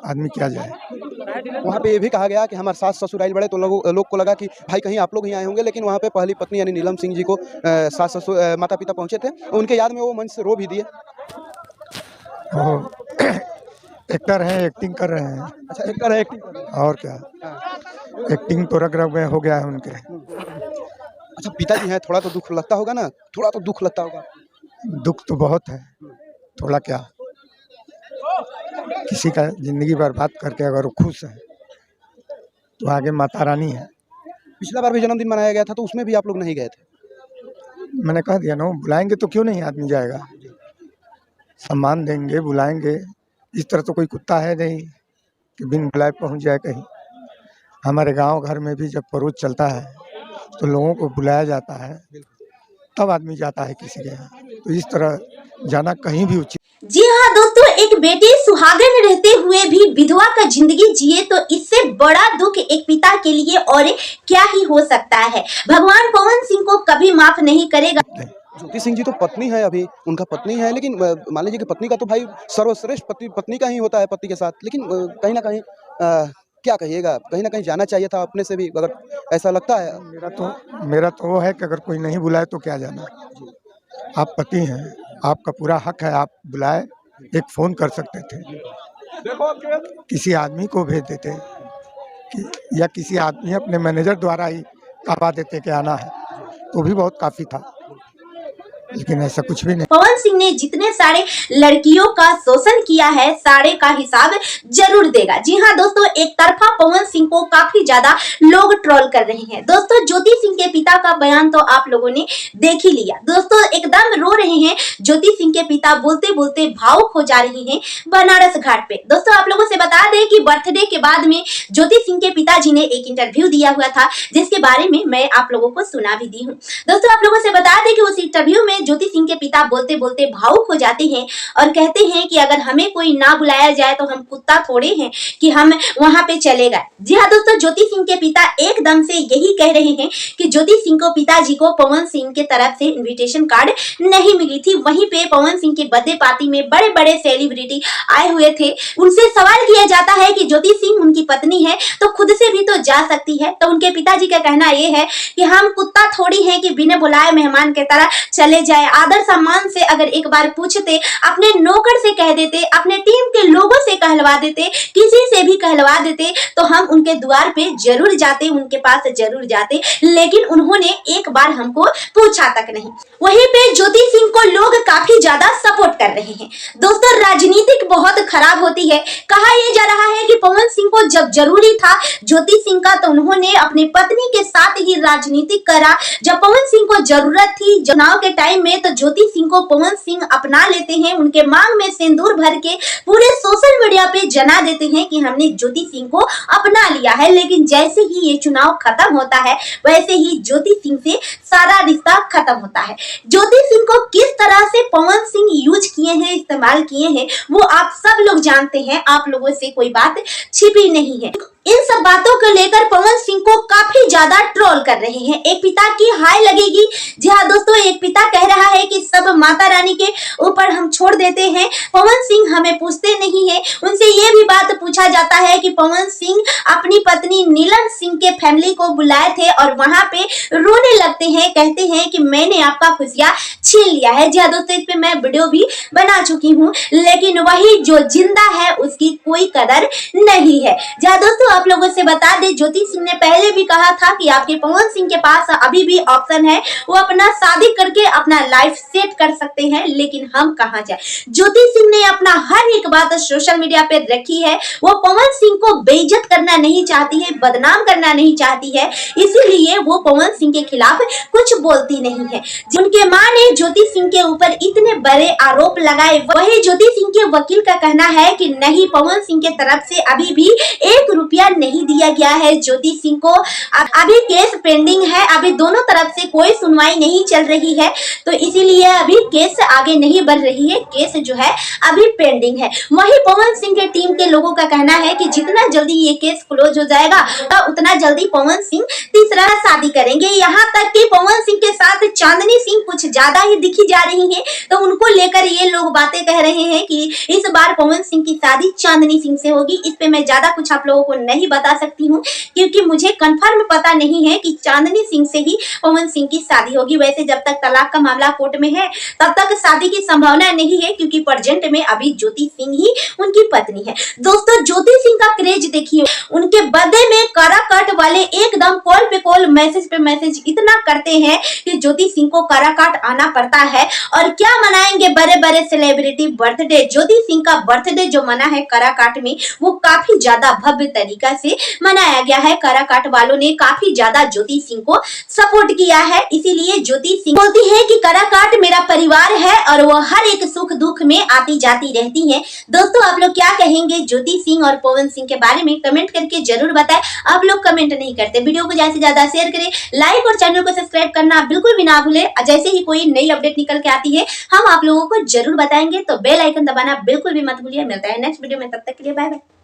आदमी क्या जाए। वहाँ पे ये भी कहा गया कि हमारे सास ससुर आइल बड़े, तो लोग को लगा कि भाई कहीं आप लोग ही आए होंगे, लेकिन वहाँ पे पहली पत्नी यानी नीलम सिंह जी को सास ससुर माता पिता पहुँचे थे, उनके याद में वो मंच से रो भी दिए। वो एक्टर हैं, एक्टिंग कर रहे हैं। अच्छा, एक्टर है, एक्टिंग कर रहे हैं। और क्या, एक्टिंग तो रग रग में हो गया है उनके। अच्छा, पिताजी हैं, थोड़ा तो दुख लगता होगा ना, थोड़ा तो दुख लगता होगा। दुख तो बहुत है, थोड़ा क्या, किसी का जिंदगी बर्बाद करके अगर वो खुश है तो आगे माता रानी है। पिछला बार भी जन्मदिन मनाया गया था, तो उसमें भी आप लोग नहीं गए थे। मैंने कह दिया ना, बुलाएंगे तो क्यों नहीं आदमी जाएगा, सम्मान देंगे, बुलाएंगे। इस तरह तो कोई कुत्ता है नहीं कि बिन बुलाए पहुंच जाए कहीं। हमारे गांव घर में भी जब परोज चलता है तो लोगों को बुलाया जाता है, तब आदमी जाता है किसी के यहाँ। तो इस तरह जाना कहीं भी उचित। जी हाँ दोस्तों, एक बेटी सुहागन रहते हुए भी विधवा का जिंदगी जिए तो इससे बड़ा दुख एक पिता के लिए और क्या ही हो सकता है। भगवान पवन सिंह को कभी माफ नहीं करेगा। ज्योति सिंह जी तो पत्नी है, अभी उनका पत्नी है, लेकिन मान लीजिए कि पत्नी का तो भाई सर्वश्रेष्ठ पत्नी का ही होता है पति के साथ, लेकिन कहीं ना कहीं क्या कहिएगा, कहीं ना कहीं जाना चाहिए था अपने से भी, अगर ऐसा लगता है। मेरा तो वो है कि अगर कोई नहीं बुलाए तो क्या जाना। आप पति हैं, आपका पूरा हक है, आप बुलाए, एक फ़ोन कर सकते थे, किसी आदमी को भेज देते या किसी आदमी अपने मैनेजर द्वारा ही करवा देते कि आना है, तो भी बहुत काफ़ी था, लेकिन ऐसा कुछ भी नहीं। पवन सिंह ने जितने सारे लड़कियों का शोषण किया है, सारे का हिसाब जरूर देगा। जी हाँ दोस्तों, एक तरफा पवन सिंह को काफी ज्यादा लोग ट्रोल कर रहे हैं। दोस्तों, ज्योति सिंह के पिता का बयान तो आप लोगों ने देख ही लिया। दोस्तों, एकदम रो रहे हैं ज्योति सिंह के पिता, बोलते बोलते भावुक हो जा रहे हैं बनारस घाट पे। दोस्तों, आप लोगों से बता दें कि बर्थडे के बाद में ज्योति सिंह के पिताजी ने एक इंटरव्यू दिया हुआ था, जिसके बारे में मैं आप लोगों को सुना भी दी हूँ। दोस्तों, आप लोगों से बता दें कि उस इंटरव्यू में ज्योति सिंह के पिता बोलते बोलते भावुक हो जाते हैं और कहते हैं कि अगर हमें कोई ना बुलाया जाए तो हम कुत्ता थोड़े हैं कि हम वहां पे चले गए। जी हाँ दोस्तों, ज्योति सिंह के पिता एकदम से यही कह रहे हैं कि ज्योति सिंह को पिताजी को पवन सिंह के तरफ से इनविटेशन कार्ड नहीं मिली थी। वहीं पे पवन सिंह की बर्थडे पार्टी में बड़े बड़े सेलिब्रिटी आए हुए थे। उनसे सवाल किया जाता है कि ज्योति सिंह उनकी पत्नी है तो खुद से भी तो जा सकती है। तो उनके पिताजी का कहना यह है कि हम कुत्ता थोड़ी हैं कि बिना बुलाए मेहमान के तरह चले जाए। आदर सम्मान से अगर एक बार पूछते, अपने नौकर से कह देते, अपने टीम के लोगों से कहलवा देते, किसी से भी कहलवा देते, तो हम उनके द्वार पे जरूर जाते, उनके पास जरूर जाते, लेकिन उन्होंने एक बार हमको पूछा तक नहीं। वहीं पे ज्योति सिंह को लोग काफी ज्यादा सपोर्ट कर रहे हैं। दोस्तों, राजनीतिक बहुत खराब होती है। कहा यह जा रहा है कि पवन सिंह को जब जरूरी था ज्योति सिंह का, तो उन्होंने अपनी पत्नी के साथ ही राजनीतिक करा। जब पवन सिंह को जरूरत थी चुनाव के टाइम में, तो ज्योति सिंह को पवन सिंह अपना लेते हैं, उनके मांग में सिंदूर भर के पूरे सोशल मीडिया पे जना देते हैं कि हमने ज्योति सिंह को अपना लिया है। लेकिन जैसे ही ये चुनाव खत्म होता है, वैसे ही ज्योति सिंह से सारा रिश्ता खत्म होता है। ज्योति सिंह को किस तरह से पवन सिंह यूज किए हैं, इस्तेमाल किए हैं, वो आप सब लोग जानते हैं। आप लोगों से कोई बात छिपी नहीं है। इन सब बातों को लेकर पवन सिंह को काफी ज्यादा ट्रोल कर रहे हैं। एक पिता की हाय लगेगी। जी हाँ दोस्तों, एक पिता कह रहा है कि सब माता रानी के ऊपर हम छोड़ देते हैं, पवन सिंह हमें पूछते नहीं है। उनसे ये भी बात पूछा जाता है कि पवन सिंह अपनी पत्नी नीलम सिंह के फैमिली को बुलाए थे और वहां पे रोने लगते हैं, कहते हैं कि मैंने आपका खुशियां छीन लिया है। जी हाँ दोस्तों, इस पे मैं वीडियो भी बना चुकी हूँ, लेकिन वही जो जिंदा है उसकी कोई कदर नहीं है। जी हाँ दोस्तों, आप लोगों से बता दें, ज्योति सिंह ने पहले भी कहा था कि आपके पवन सिंह के पास अभी भी ऑप्शन है, वो अपना शादी करके अपना लाइफ सेट कर सकते हैं, लेकिन हम कहां जाए। ज्योति सिंह ने अपना हर एक बात सोशल मीडिया पे रखी है। वो पवन सिंह को बेइज्जत करना नहीं चाहती है, बदनाम करना नहीं चाहती है, इसीलिए वो पवन सिंह के खिलाफ कुछ बोलती नहीं है। उनके मां ने ज्योति सिंह के ऊपर इतने बड़े आरोप लगाए, वही ज्योति सिंह के वकील का कहना है कि नहीं, पवन सिंह के तरफ से अभी भी 1 रुपया क्लियर नहीं दिया गया है ज्योति सिंह को। अभी केस पेंडिंग है, अभी दोनों तरफ से कोई सुनवाई नहीं चल रही है, तो इसीलिए अभी केस आगे नहीं बढ़ रही है, केस जो है अभी पेंडिंग है। वहीं पवन सिंह के टीम के लोगों का कहना है कि जितना जल्दी ये केस क्लोज हो जाएगा तो उतना जल्दी पवन सिंह तीसरा शादी करेंगे। यहाँ तक कि पवन सिंह के साथ चांदनी सिंह कुछ ज्यादा ही दिखी जा रही है, तो उनको लेकर ये लोग बातें कह रहे हैं कि इस बार पवन सिंह की शादी चांदनी सिंह से होगी। इस पे मैं ज्यादा कुछ आप लोगों को नहीं बता सकती हूँ, क्योंकि मुझे कंफर्म पता नहीं है कि चांदनी सिंह से ही पवन सिंह की शादी होगी। वैसे जब तक तलाक का मामला कोर्ट में है तब तक शादी की संभावना नहीं है, क्योंकि प्रेजेंट में अभी ज्योति सिंह ही उनकी पत्नी है। दोस्तों ज्योति सिंह का क्रेज देखिए, उनके बर्थडे में काराकाट वाले एकदम कॉल पे कॉल, मैसेज पे मैसेज इतना करते हैं कि ज्योति सिंह को काराकाट आना पड़ता है। और क्या मनाएंगे बड़े बड़े सेलिब्रिटी बर्थडे। ज्योति सिंह का बर्थडे जो मना है काराकाट में, वो काफी ज्यादा भव्य तरीका से मनाया गया है। काराकाट वालों ने काफी ज्यादा ज्योति सिंह को सपोर्ट किया है, इसीलिए ज्योति सिंह बोलती है कि काराकाट मेरा परिवार है और वो हर एक सुख दुख में आती जाती रहती है। दोस्तों आप लोग क्या कहेंगे ज्योति सिंह और पवन सिंह के बारे में, कमेंट करके जरूर बताएं। आप लोग कमेंट नहीं करते, वीडियो को ज्यादा से ज्यादा शेयर करें, लाइक और चैनल को सब्सक्राइब करना बिल्कुल भी ना भूलें। जैसे ही कोई नई अपडेट निकल के आती है हम आप लोगों को जरूर बताएंगे, तो बेल आइकन दबाना बिल्कुल भी मत भूलिए। मिलता है नेक्स्ट वीडियो में, तब तक के लिए बाय बाय।